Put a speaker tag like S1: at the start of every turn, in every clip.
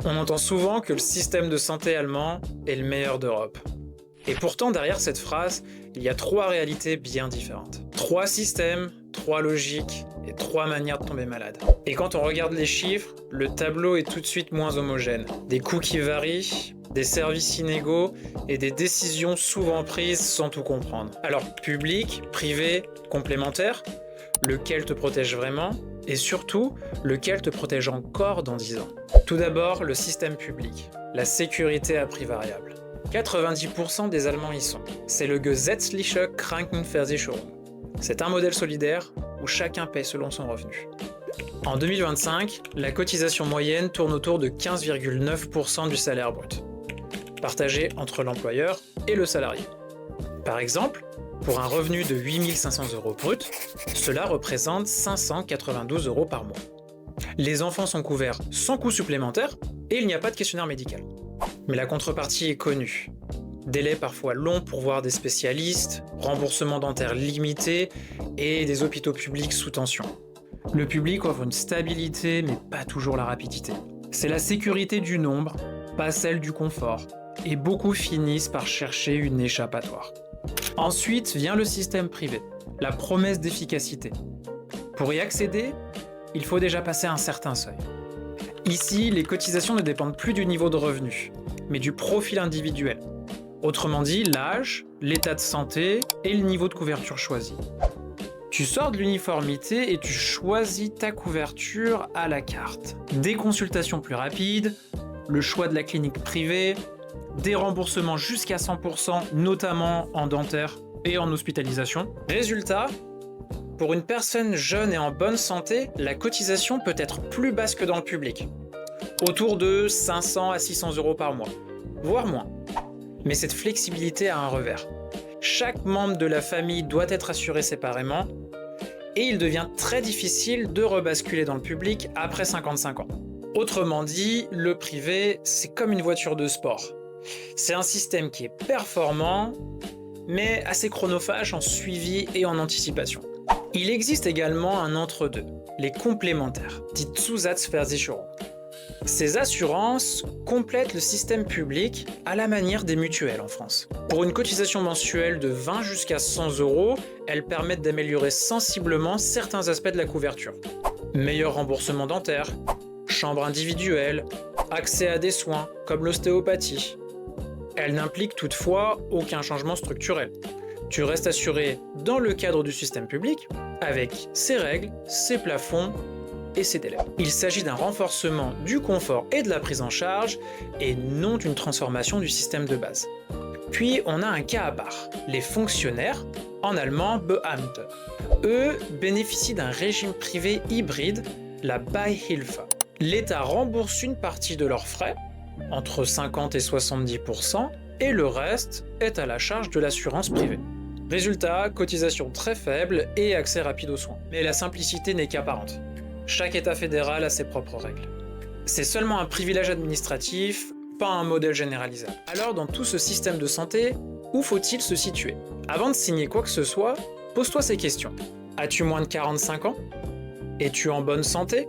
S1: On entend souvent que le système de santé allemand est le meilleur d'Europe. Et pourtant, derrière cette phrase, il y a trois réalités bien différentes. Trois systèmes, trois logiques et trois manières de tomber malade. Et quand on regarde les chiffres, le tableau est tout de suite moins homogène. Des coûts qui varient, des services inégaux et des décisions souvent prises sans tout comprendre. Alors, public, privé, complémentaire, lequel te protège vraiment? Et surtout, lequel te protège encore dans 10 ans? Tout d'abord, le système public, la sécurité à prix variable. 90% des Allemands y sont. C'est le Gesetzliche Krankenversicherung. C'est un modèle solidaire où chacun paie selon son revenu. En 2025, la cotisation moyenne tourne autour de 15,9% du salaire brut, partagé entre l'employeur et le salarié. Par exemple, pour un revenu de 8 500 € brut, cela représente 592 € par mois. Les enfants sont couverts sans coût supplémentaire et il n'y a pas de questionnaire médical. Mais la contrepartie est connue. Délais parfois longs pour voir des spécialistes, remboursement dentaire limité et des hôpitaux publics sous tension. Le public offre une stabilité mais pas toujours la rapidité. C'est la sécurité du nombre, pas celle du confort, et beaucoup finissent par chercher une échappatoire. Ensuite vient le système privé, la promesse d'efficacité. Pour y accéder, il faut déjà passer un certain seuil. Ici, les cotisations ne dépendent plus du niveau de revenu, mais du profil individuel. Autrement dit, l'âge, l'état de santé et le niveau de couverture choisi. Tu sors de l'uniformité et tu choisis ta couverture à la carte. Des consultations plus rapides, le choix de la clinique privée, des remboursements jusqu'à 100%, notamment en dentaire et en hospitalisation. Résultat, pour une personne jeune et en bonne santé, la cotisation peut être plus basse que dans le public. Autour de 500 à 600 € par mois, voire moins. Mais cette flexibilité a un revers. Chaque membre de la famille doit être assuré séparément et il devient très difficile de rebasculer dans le public après 55 ans. Autrement dit, le privé, c'est comme une voiture de sport. C'est un système qui est performant, mais assez chronophage en suivi et en anticipation. Il existe également un entre-deux, les complémentaires, die Zusatzversicherung. Ces assurances complètent le système public à la manière des mutuelles en France. Pour une cotisation mensuelle de 20 jusqu'à 100 €, elles permettent d'améliorer sensiblement certains aspects de la couverture. Meilleur remboursement dentaire, chambre individuelle, accès à des soins comme l'ostéopathie. Elles n'impliquent toutefois aucun changement structurel. Tu restes assuré dans le cadre du système public, avec ses règles, ses plafonds et ses délais. Il s'agit d'un renforcement du confort et de la prise en charge, et non d'une transformation du système de base. Puis on a un cas à part, les fonctionnaires, en allemand Beamte. Eux bénéficient d'un régime privé hybride, la Beihilfe. L'État rembourse une partie de leurs frais, entre 50 et 70%, et le reste est à la charge de l'assurance privée. Résultat, cotisation très faible et accès rapide aux soins. Mais la simplicité n'est qu'apparente. Chaque État fédéral a ses propres règles. C'est seulement un privilège administratif, pas un modèle généralisable. Alors dans tout ce système de santé, où faut-il se situer? Avant de signer quoi que ce soit, pose-toi ces questions. As-tu moins de 45 ans? Es-tu en bonne santé?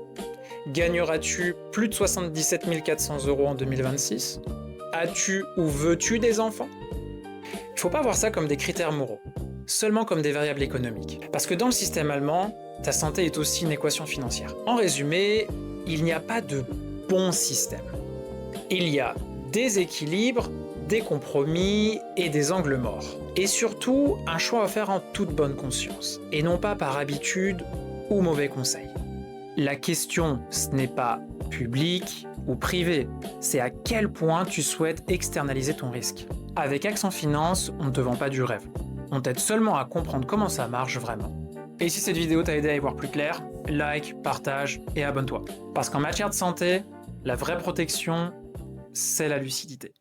S1: Gagneras-tu plus de 77 400 € en 2026? As-tu ou veux-tu des enfants? Il ne faut pas voir ça comme des critères moraux, seulement comme des variables économiques. Parce que dans le système allemand, ta santé est aussi une équation financière. En résumé, il n'y a pas de bon système. Il y a des équilibres, des compromis et des angles morts. Et surtout, un choix à faire en toute bonne conscience, et non pas par habitude ou mauvais conseil. La question, ce n'est pas public ou privé, c'est à quel point tu souhaites externaliser ton risque. Avec Accent Finance, on ne te vend pas du rêve. On t'aide seulement à comprendre comment ça marche vraiment. Et si cette vidéo t'a aidé à y voir plus clair, like, partage et abonne-toi. Parce qu'en matière de santé, la vraie protection, c'est la lucidité.